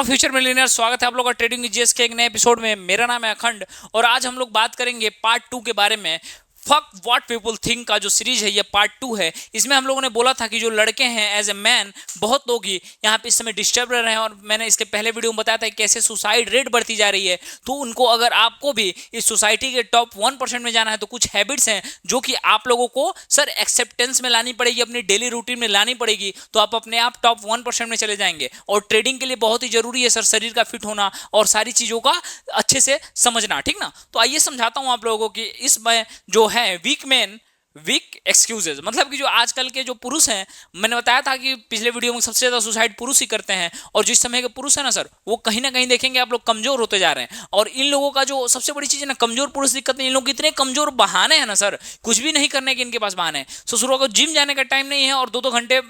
Future millionaire, स्वागत है आप लोग का ट्रेडिंग जीएस के एक नए एपिसोड में। मेरा नाम है अखंड और आज हम लोग बात करेंगे पार्ट 2 के बारे में। फक व्हाट पीपल थिंक का जो सीरीज है ये पार्ट 2 है। इसमें हम लोगों ने बोला था कि जो लड़के हैं एज ए मैन, बहुत लोग ही यहाँ पे इस समय डिस्टर्ब रह रहे हैं और मैंने इसके पहले वीडियो में बताया था कि कैसे सुसाइड रेट बढ़ती जा रही है। तो उनको, अगर आपको भी इस सोसाइटी के टॉप 1% में जाना है तो कुछ हैबिट्स हैं जो कि आप लोगों को सर एक्सेप्टेंस में लानी पड़ेगी, अपनी डेली रूटीन में लानी पड़ेगी, तो आप अपने आप टॉप 1% में चले जाएंगे। और ट्रेडिंग के लिए बहुत ही जरूरी है सर शरीर का फिट होना और सारी चीजों का अच्छे से समझना, ठीक ना। तो आइए समझाता हूं आप लोगों को कि इसमें जो है वीक मैन, वीक एक्सक्यूजेज, मतलब कि जो आजकल के जो पुरुष हैं, मैंने बताया था कि पिछले वीडियो में सबसे ज्यादा सुसाइड पुरुष ही करते हैं। और जिस समय के पुरुष है ना सर, वो कहीं ना कहीं देखेंगे आप लोग कमजोर होते जा रहे हैं। और इन लोगों का जो सबसे बड़ी चीज है ना, कमजोर पुरुष दिक्कत नहीं, इन लोग इतने कमजोर बहाने हैं ना सर, कुछ भी नहीं करने के इनके पास बहाने हैं। ससुरों को जिम जाने का टाइम नहीं है और 2-2 घंटे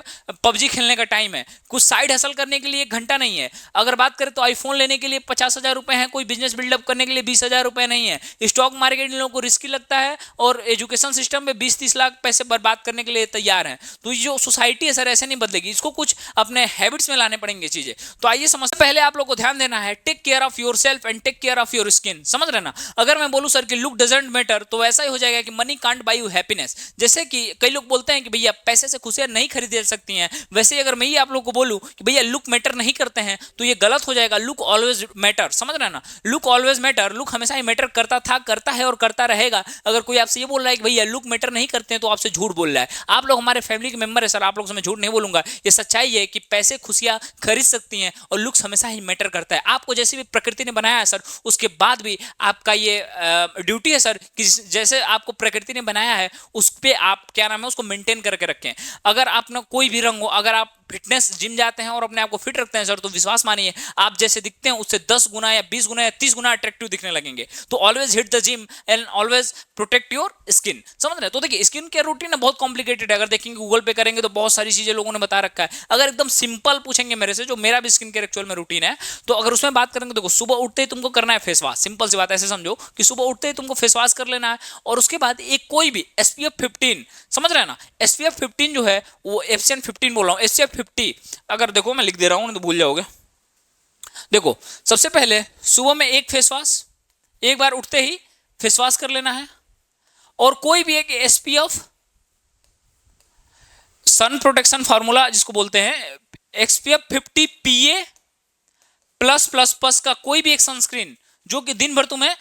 पबजी खेलने का टाइम है। कुछ साइड हसल करने के लिए 1 घंटा नहीं है। अगर बात करें तो आईफोन लेने के लिए 50,000 रुपए है, कोई बिजनेस बिल्डअप करने के लिए 20,000 रुपए नहीं है। स्टॉक मार्केट इन लोगों को रिस्की लगता है और एजुकेशन सिस्टम में 20-30 लाख पैसे बर्बाद करने के लिए तैयार हैं। तो ये जो सोसाइटी है सर ऐसे नहीं बदलेगी, इसको कुछ अपने हैबिट्स में लाने पड़ेंगे चीजें। तो आइए समझते हैं। पहले आप लोग को ध्यान देना है, take care of yourself and take care of your skin. समझ रहे ना। अगर मैं बोलूं सर कि लुक डजंट मैटर, तो ऐसा ही हो जाएगा कि money can't buy you happiness. जैसे कि कई लोग बोलते हैं कि भैया पैसे से खुशियां नहीं खरीद सकती हैं, वैसे ही अगर मैं ये आप लोग को बोलूं कि भैया लुक मैटर नहीं करते हैं तो ये गलत हो जाएगा। लुक ऑलवेज मैटर, समझ रहे ना। लुक ऑलवेज मैटर, लुक हमेशा ही मैटर करता था, करता है और करता रहेगा। अगर कोई आपसे ये बोल रहा है कि भैया लुक मैटर नहीं करते हैं तो आपसे झूठ बोल रहा है। आप लोग हमारे फैमिली के मेंबर है सर, आप लोग से मैं झूठ नहीं बोलूंगा। ये सच्चाई है कि पैसे खुशियां खरीद सकती हैं और लुक्स हमेशा ही मैटर करता है। आपको जैसे भी प्रकृति ने बनाया है सर, उसके बाद भी आपका ये ड्यूटी है सर कि जैसे आपको प्रकृति ने बनाया है उस पे आप क्या नाम है उसको मेंटेन करके रखें। अगर आप ना कोई भी रंग हो, अगर आप फिटनेस जिम जाते हैं और अपने आप को फिट रखते हैं सर, तो विश्वास मानिए आप जैसे दिखते हैं उससे 10 गुना या 20 गुना या 30 गुना अट्रैक्टिव दिखने लगेंगे। तो always hit the gym and always protect your skin. समझ रहे हैं। तो देखिए स्किन केयर रूटीन बहुत कॉम्प्लिकेटेड है। अगर देखेंगे गूगल पे करेंगे तो बहुत सारी चीजें लोगों ने बता रखा है। अगर एकदम सिंपल पूछेंगे मेरे से, जो मेरा भी स्किन केयर एक्चुअल में रूटीन है, तो अगर उसमें बात करेंगे, देखो सुबह उठते ही तुमको करना है फेस वॉश। सिंपल सी बात, ऐसे समझो कि सुबह उठते ही तुमको फेस वॉश कर लेना है और उसके बाद एक कोई भी SPF 15, समझ रहे हैं ना। SPF 15 जो है वो एफसीएन 15 बोल रहा हूँ, SPF 50। अगर देखो मैं लिख दे रहा हूं तो भूल जाओगे। देखो सबसे पहले सुबह में एक फेस वॉश, एक बार उठते ही फेस वॉश कर लेना है और कोई भी एक SPF सन प्रोटेक्शन फार्मूला जिसको बोलते हैं SPF 50 PA प्लस का कोई भी एक सनस्क्रीन जो कि दिन भर तुम्हें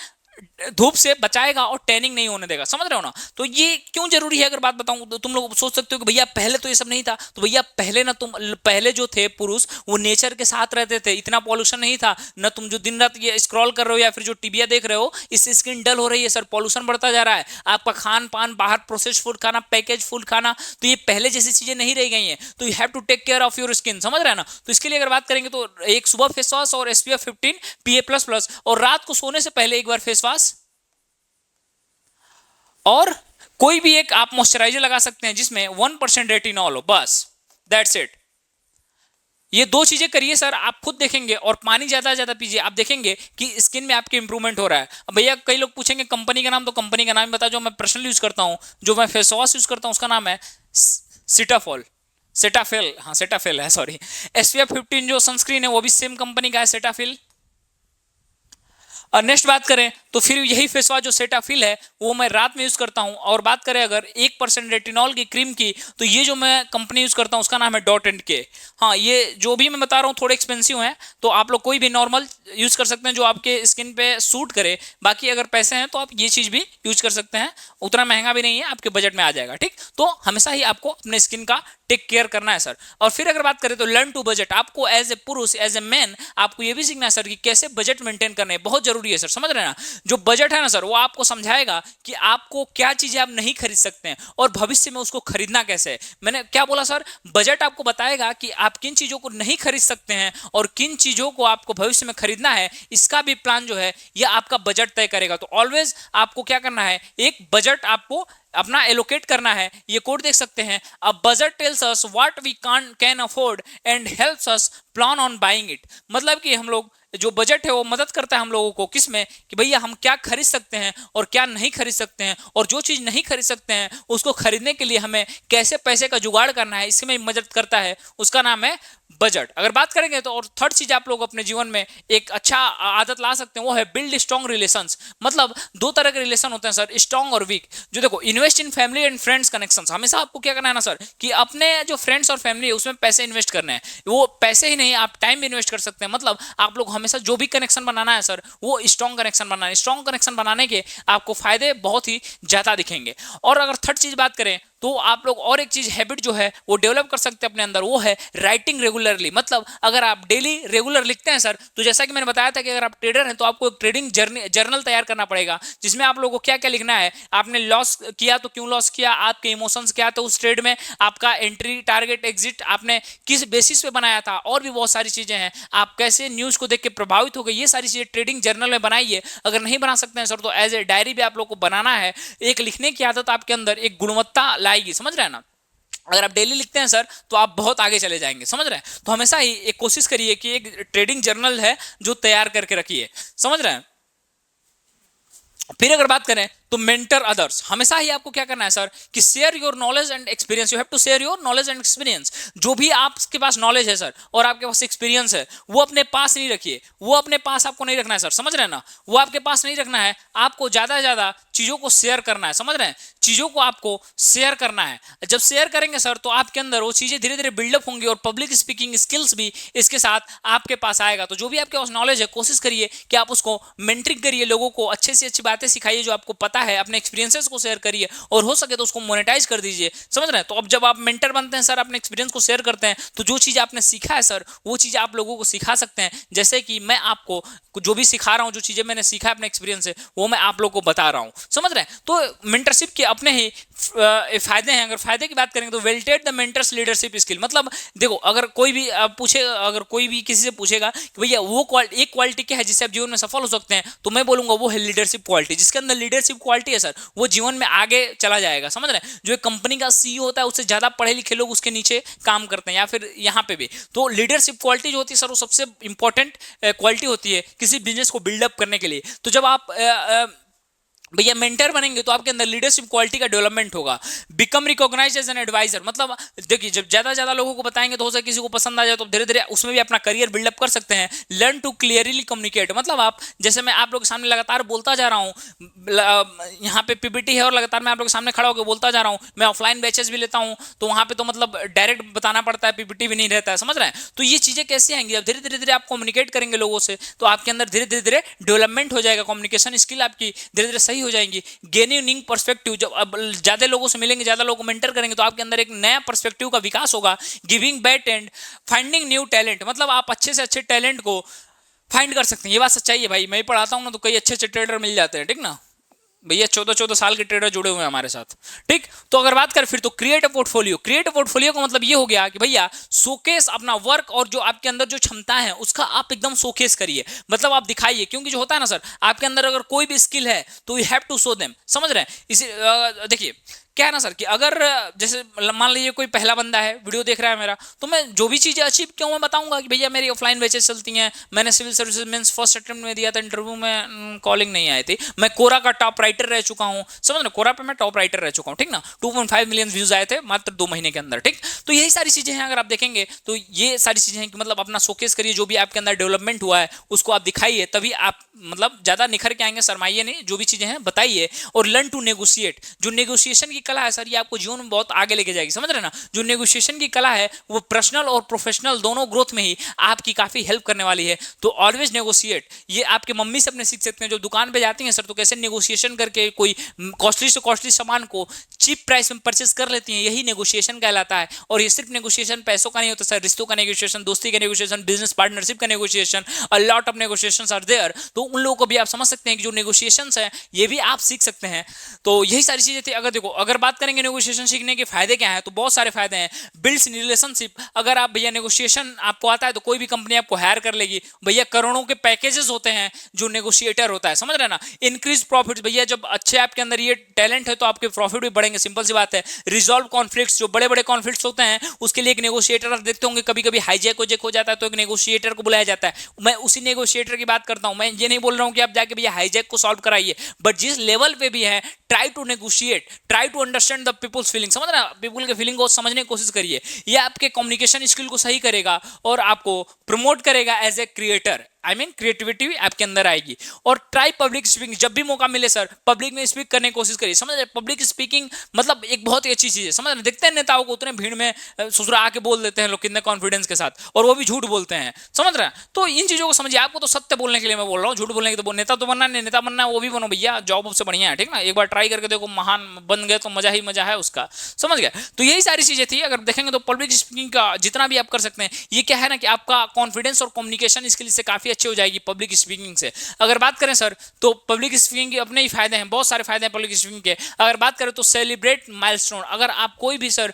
धूप से बचाएगा और टैनिंग नहीं होने देगा। समझ रहे हो ना। तो ये क्यों जरूरी है अगर बात बताऊं तो तुम लोग सोच सकते हो कि भैया पहले तो ये सब नहीं था। तो भैया पहले ना, तुम पहले जो थे पुरुष वो नेचर के साथ रहते थे, इतना पॉल्यूशन नहीं था ना। तुम जो दिन रात ये स्क्रॉल कर रहे हो या फिर जो टीबिया देख रहे हो, इससे स्किन डल हो रही है सर, पॉल्यूशन बढ़ता जा रहा है। आपका खान पान, बाहर प्रोसेस फूड खाना, पैकेज फूड खाना, तो ये पहले जैसी चीजें नहीं रह गई हैं। तो you have to take care of your skin. समझ रहे हैं ना। तो इसके लिए अगर बात करेंगे तो एक सुबह फेस वॉश और SPF 15 PA++, और रात को सोने से पहले एक बार फेस वॉश और कोई भी एक आप मॉइस्चराइजर लगा सकते हैं जिसमें 1% रेटिनॉल हो, बस दैट्स इट। ये 2 चीजें करिए सर, आप खुद देखेंगे। और पानी ज्यादा पीजिए, आप देखेंगे कि स्किन में आपके इंप्रूवमेंट हो रहा है। अब भैया कई लोग पूछेंगे कंपनी का नाम, तो कंपनी का नाम बता। जो मैं पर्सनल यूज करता हूं, जो मैं फेस वॉश यूज करता हूं, उसका नाम है सेटाफिल। हाँ सेटाफिल है, सॉरी। SPF 15 जो सनस्क्रीन है वो भी सेम कंपनी का है, सेटाफिल। और नेक्स्ट बात करें तो फिर यही फेस वॉश जो सेटाफिल है वो मैं रात में यूज करता हूं। और बात करें अगर 1% रेटिनॉल की क्रीम की, तो ये जो मैं कंपनी यूज करता हूं उसका नाम है Dot&K। हाँ, ये जो भी मैं बता रहा हूं थोड़े एक्सपेंसिव हैं, तो आप लोग कोई भी नॉर्मल यूज कर सकते हैं जो आपके स्किन पे सूट करे। बाकी अगर पैसे हैं तो आप ये चीज भी यूज कर सकते हैं, उतना महंगा भी नहीं है, आपके बजट में आ जाएगा। ठीक, तो हमेशा ही आपको अपने स्किन का टेक केयर करना है सर। और फिर अगर बात करें तो लर्न टू बजट। आपको एज ए पुरुष, एज ए मैन, आपको ये भी सीखना है सर कि कैसे बजट मेंटेन करने हैं, बहुत जरूरी है सर। समझ रहे हैं ना। जो बजट है ना सर, वो आपको समझाएगा कि आपको क्या चीजें आप नहीं खरीद सकते हैं और भविष्य में उसको खरीदना कैसे है। मैंने क्या बोला सर, बजट आपको बताएगा कि आप किन चीजों को नहीं खरीद सकते हैं और किन चीजों को आपको भविष्य में खरीदना है। इसका भी प्लान जो है ये आपका बजट तय करेगा। तो ऑलवेज आपको क्या करना है, एक बजट आपको अपना एलोकेट करना है। ये कोड देख सकते हैं, a budget tells us what we can afford and helps us plan on buying it, मतलब कि हम लोग जो बजट है वो मदद करता है हम लोगों को किस में कि भैया हम क्या खरीद सकते हैं और क्या नहीं खरीद सकते हैं, और जो चीज नहीं खरीद सकते हैं उसको खरीदने के लिए हमें कैसे पैसे का जुगाड़ करना है इसमें मदद करता है, उसका नाम है बजट। अगर बात करेंगे तो और थर्ड चीज आप लोग अपने जीवन में एक अच्छा आदत ला सकते हैं वो है बिल्ड स्ट्रॉन्ग रिलेशंस। मतलब दो तरह के रिलेशन होते हैं सर, स्ट्रॉन्ग और वीक। जो देखो invest in family and friends connections, हमेशा आपको क्या करना है ना सर कि अपने जो फ्रेंड्स और फैमिली है उसमें पैसे इन्वेस्ट करने हैं। वो पैसे ही नहीं, आप टाइम भी इन्वेस्ट कर सकते हैं। मतलब आप लोग हमेशा जो भी कनेक्शन बनाना है सर वो स्ट्रॉन्ग कनेक्शन बनाना है। स्ट्रॉन्ग कनेक्शन बनाने के आपको फायदे बहुत ही ज्यादा दिखेंगे। और अगर थर्ड चीज बात करें तो आप लोग और एक चीज हैबिट जो है वो डेवलप कर सकते हैं अपने अंदर, वो है राइटिंग रेगुलरली। मतलब अगर आप डेली रेगुलर लिखते हैं सर, तो जैसा कि मैंने बताया था कि अगर आप ट्रेडर हैं तो आपको एक ट्रेडिंग जर्नल तैयार करना पड़ेगा जिसमें आप लोगों को क्या क्या लिखना है। आपने लॉस किया तो क्यों लॉस किया, आपके इमोशंस क्या थे उस ट्रेड में, आपका एंट्री टारगेट एग्जिट आपने किस बेसिस पे बनाया था, और भी बहुत सारी चीजें हैं। आप कैसे न्यूज को देख के प्रभावित हो गए, ये सारी चीजें ट्रेडिंग जर्नल में बनाइए। अगर नहीं बना सकते हैं सर तो एज ए डायरी भी आप लोग को बनाना है। एक लिखने की आदत आपके अंदर एक गुणवत्ता लाएगी, समझ रहे हैं ना। अगर आप डेली लिखते हैं सर तो आप बहुत आगे चले जाएंगे, समझ रहे हैं। तो हमेशा ही एक कोशिश करिए कि एक ट्रेडिंग जर्नल है जो तैयार करके रखिए, समझ रहे हैं। फिर अगर बात करें तो मेंटर अदर्स, हमेशा ही आपको क्या करना है सर कि share your knowledge and experience. You have to share your knowledge and experience. जो भी आपके पास नॉलेज है सर और आपके पास एक्सपीरियंस है वो अपने पास नहीं रखिए, वो अपने पास आपको नहीं रखना है सर, समझ रहे हैं ना। वो आपके पास नहीं रखना है, आपको ज्यादा से ज्यादा चीजों को शेयर करना है, समझ रहे हैं। चीजों को आपको शेयर करना है। जब शेयर करेंगे सर तो आपके अंदर वो चीजें धीरे धीरे बिल्डअप होंगी और पब्लिक स्पीकिंग स्किल्स भी इसके साथ आपके पास आएगा। तो जो भी आपके पास नॉलेज है कोशिश करिए कि आप उसको मेंटरिंग करिए, लोगों को अच्छे से अच्छी बातें सिखाइए जो आपको पता है, अपने एक्सपीरियंसेस को शेयर करिए और हो सके तो उसको मोनेटाइज कर दीजिए, समझ रहे हैं। तो अब जब आप मेंटर बनते हैं सर, अपने एक्सपीरियंस को शेयर करते हैं, तो जो चीज आपने सीखा है सर वो चीज आप लोगों को सिखा सकते हैं। जैसे कि मैं आपको जो भी सिखा रहा हूं, जो चीजें मैंने सीखा है अपने एक्सपीरियंस से वो मैं आप लोगों को बता रहा हूं, समझ रहे हैं। तो मेंटरशिप के अपने ही फायदे हैं। अगर फायदे की बात करेंगे तो वेल्टेड द मेंटर्स लीडरशिप स्किल। मतलब देखो अगर कोई भी पूछे, अगर कोई भी किसी से पूछेगा कि भैया वो एक क्वालिटी क्या है जिससे आप जीवन में सफल हो सकते हैं, तो मैं बोलूंगा वो है लीडरशिप क्वालिटी। जिसके अंदर लीडरशिप क्वालिटी है सर वो जीवन में आगे चला जाएगा, समझ रहे हैं। जो एक कंपनी का सीईओ होता है उससे ज्यादा पढ़े लिखे लोग उसके नीचे काम करते हैं, या फिर यहाँ पे भी। तो लीडरशिप क्वालिटी जो होती है सर वो सबसे इंपॉर्टेंट क्वालिटी होती है किसी बिजनेस को बिल्डअप करने के लिए। तो जब आप भैया मेंटर बनेंगे तो आपके अंदर लीडरशिप क्वालिटी का डेवलपमेंट होगा। Become recognised as an advisor, मतलब देखिए जब ज्यादा लोगों को बताएंगे तो हो सकता है किसी को पसंद आ जाए, तो धीरे धीरे उसमें भी अपना करियर बिल्डअप कर सकते हैं। लर्न टू क्लियरली कम्युनिकेट, मतलब आप जैसे मैं आप लोग के सामने लगातार बोलता जा रहा हूँ, यहाँ पे पीपीटी है और लगातार मैं आप लोग के सामने खड़ा होकर बोलता जा रहा हूँ। मैं ऑफलाइन बैचेस भी लेता हूँ तो वहाँ पे तो मतलब डायरेक्ट बताना पड़ता है, पीपीटी भी नहीं रहता है, समझ रहे हैं। तो ये चीजें कैसे आएंगी, जब धीरे धीरे आप कम्युनिकेट करेंगे लोगों से तो आपके अंदर धीरे धीरे डेवलपमेंट हो जाएगा, कम्युनिकेशन स्किल आपकी धीरे धीरे सही हो जाएंगी। गेनिंग पर्सपेक्टिव, जब अब ज्यादा लोगों से मिलेंगे, ज्यादा लोगों को मेंटर करेंगे तो आपके अंदर एक नया पर्सपेक्टिव का विकास होगा। Giving back and finding new talent, मतलब आप अच्छे से अच्छे टैलेंट को फाइंड कर सकते हैं। ये बात सच्चाई है भाई, मैं पढ़ाता हूँ ना तो कई अच्छे अच्छे ट्रेडर मिल जाते हैं, ठीक ना भैया। 14 साल के ट्रेडर जुड़े हुए हैं हमारे साथ, ठीक। तो अगर बात करें फिर तो create a portfolio. Create a portfolio का मतलब ये हो गया कि भैया शोकेस अपना वर्क और जो आपके अंदर जो क्षमता है उसका आप एकदम शोकेस करिए, मतलब आप दिखाइए। क्योंकि जो होता है ना सर, आपके अंदर अगर कोई भी स्किल है तो you have to show them, समझ रहे हैं। इसी देखिए क्या है ना सर कि अगर जैसे मान लीजिए कोई पहला बंदा है वीडियो देख रहा है मेरा, तो मैं जो भी चीजें अचीव क्यों मैं बताऊंगा कि भैया मेरी ऑफलाइन बैचेस चलती हैं, मैंने civil services mains first attempt में दिया था, इंटरव्यू में कॉलिंग नहीं आई थी, मैं कोरा का टॉप राइटर रह चुका हूं, समझ ना, कोरा पे मैं टॉप राइटर रह चुका हूं, ठीक ना। 2.5 मिलियन व्यूज आए थे मात्र 2 महीने के अंदर, ठीक। तो यही सारी चीजें हैं, अगर आप देखेंगे तो ये सारी चीजें हैं कि मतलब अपना शोकेस करिए, जो भी आपके अंदर डेवलपमेंट हुआ है उसको आप दिखाइए, तभी आप मतलब ज्यादा निखर के आएंगे, शर्माइए नहीं, जो भी चीजें हैं बताइए। और लर्न टू नेगोशिएट, जो नेगोशिएशन की कला है सर ये आपको जीवन में बहुत आगे लेके जाएगी, समझ रहे ना। जो नेगोशिएशन की कला है वो पर्सनल और प्रोफेशनल दोनों ग्रोथ में ही आपकी काफी हेल्प करने वाली है। तो ऑलवेज नेगोशिएट, ये आपके मम्मी से अपने सीख सकते हैं, जो दुकान पे जाती हैं सर तो कैसे नेगोशिएशन करके कोई कॉस्टली से कॉस्टली सामान को चीप प्राइस में परचेस कर लेती हैं, यही नेगोशिएशन कहलाता है। और ये सिर्फ नेगोशिएशन पैसों का नहीं होता सर, रिश्तों का नेगोशिएशन, दोस्ती का नेगोशिएशन, बिजनेस पार्टनरशिप का negotiation, a lot of negotiations are there. तो उन लोगों को भी आप समझ सकते हैं कि जो नेगोशिएशंस है ये भी आप सीख सकते हैं। तो यही सारी चीजें थी। अगर देखो अगर अगर बात करेंगे नेगोशिएशन सीखने के फायदे क्या है, तो बहुत सारे फायदे हैं। बिल्ड्स रिलेशनशिप, अगर आप भैया नेगोशिएशन आपको आता है तो कोई भी कंपनी आपको हायर कर लेगी भैया। करोड़ों के पैकेजेस होते हैं जो नेगोशिएटर होता है, समझ रहे ना। इंक्रीज प्रॉफिट, भैया जब अच्छे आपके अंदर ये टैलेंट है तो आपके प्रॉफिट भी बढ़ेंगे, सिंपल सी बात है। रिजॉल्व कॉन्फ्लिक्ट्स, जो बड़े बड़े कॉन्फ्लिक्ट्स होते हैं उसके लिए एक नेगोशिएटर, आप देखते होंगे कभी कभी हाईजैक हो जाता है तो एक नेगोशिएटर को बुलाया जाता है। मैं उसी नेगोशिएटर की बात करता हूं। मैं ये नहीं बोल रहा हूं कि आप जाके भैया हाईजैक को सॉल्व कराइए, बट जिस लेवल पे भी है try to negotiate, try to understand the people's feeling, समझ रहे हैं, पीपल के फीलिंग को समझने की कोशिश करिए। यह आपके कम्युनिकेशन स्किल को सही करेगा और आपको प्रमोट करेगा as a creator. I mean creativity आपके अंदर आएगी। और ट्राई पब्लिक स्पीकिंग, जब भी मौका मिले सर पब्लिक में स्पीक करने की कोशिश करिए। समझ रहे, पब्लिक स्पीकिंग मतलब एक बहुत ही अच्छी चीज है, समझ रहे। देखते हैं नेताओं को उतने भीड़ में ससुरा आके बोल देते हैं लोग कितने कॉन्फिडेंस के साथ, और वो भी झूठ बोलते हैं, समझ रहे हैं। तो इन चीजों को समझिए। आपको तो सत्य बोलने के लिए मैं बोल रहा हूँ, झूठ बोलने के तो नेता तो बनना नहीं, नेता बनना है वो भी बनो भैया, जॉब से बढ़िया है, ठीक ना। एक बार ट्राई करके देखो, महान बन गए तो मजा ही मजा है उसका, समझ गए। तो यही सारी चीजें थी। अगर देखेंगे तो पब्लिक स्पीकिंग का जितना भी आप कर सकते हैं, ये क्या है ना कि आपका कॉन्फिडेंस और कम्युनिकेशन स्किल से काफी अच्छी हो जाएगी पब्लिक स्पीकिंग से। अगर बात करें सर तो पब्लिक स्पीकिंग के अपने ही फायदे हैं, बहुत सारे फायदे हैं पब्लिक स्पीकिंग के। अगर बात करें तो सेलिब्रेट माइलस्टोन, अगर आप कोई भी सर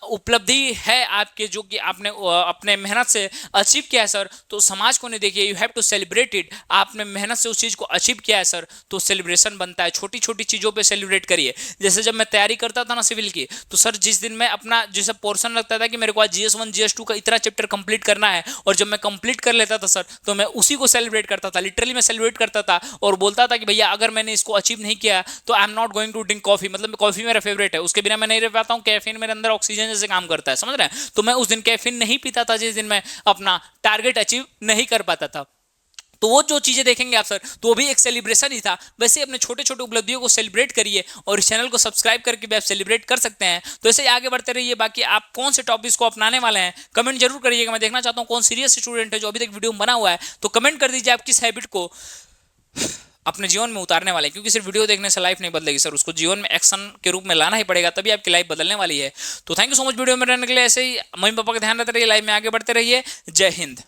उपलब्धि है आपके जो कि आपने अपने मेहनत से अचीव किया है सर, तो समाज को नहीं देखिए, you have to celebrate it. आपने मेहनत से उस चीज को अचीव किया है सर, तो सेलिब्रेशन बनता है। छोटी छोटी चीजों पे सेलिब्रेट करिए। जैसे जब मैं तैयारी करता था ना सिविल की, तो सर जिस दिन मैं अपना जैसे पोर्शन लगता था कि मेरे को आज GS1 GS2 का इतना चैप्टर कंप्लीट करना है, और जब मैं कंप्लीट कर लेता था सर, तो मैं उसी को सेलिब्रेट करता था, लिटरली मैं सेलिब्रेट करता था और बोलता था कि भैया अगर मैंने इसको अचीव नहीं किया तो I am not going to drink coffee. मतलब कॉफी मेरा फेवरेट है, उसके बिना मैं नहीं रह पाता हूँ। कैफीन मेरे अंदर ऑक्सीजन जैसे काम करता है, समझ रहे हैं। तो मैं उस दिन कैफीन नहीं पीता था जिस दिन मैं अपना टारगेट अचीव नहीं कर पाता था। तो वो जो चीजें देखेंगे आप सर, तो वो भी एक सेलिब्रेशन ही था। वैसे अपने छोटे छोटे उपलब्धियों को सेलिब्रेट करिए, और इस चैनल को सब्सक्राइब करके भी आप सेलिब्रेट कर सकते हैं। तो ऐसे ही आगे बढ़ते रहिए। बाकी आप कौन से टॉपिक्स को अपनाने वाले हैं कमेंट जरूर करिएगा। मैं देखना चाहता हूँ कौन सीरियस स्टूडेंट है जो अभी तक वीडियो बना हुआ है, तो कमेंट कर दीजिए आप किस हैबिट को अपने जीवन में उतारने वाले हैं। क्योंकि सिर्फ वीडियो देखने से लाइफ नहीं बदलेगी सर, उसको जीवन में एक्शन के रूप में लाना ही पड़ेगा, तभी आपकी लाइफ बदलने वाली है। तो thank you so much video में रहने के लिए। ऐसे ही मम्मी पापा का ध्यान रखते रहिए, लाइफ में आगे बढ़ते रहिए। जय हिंद।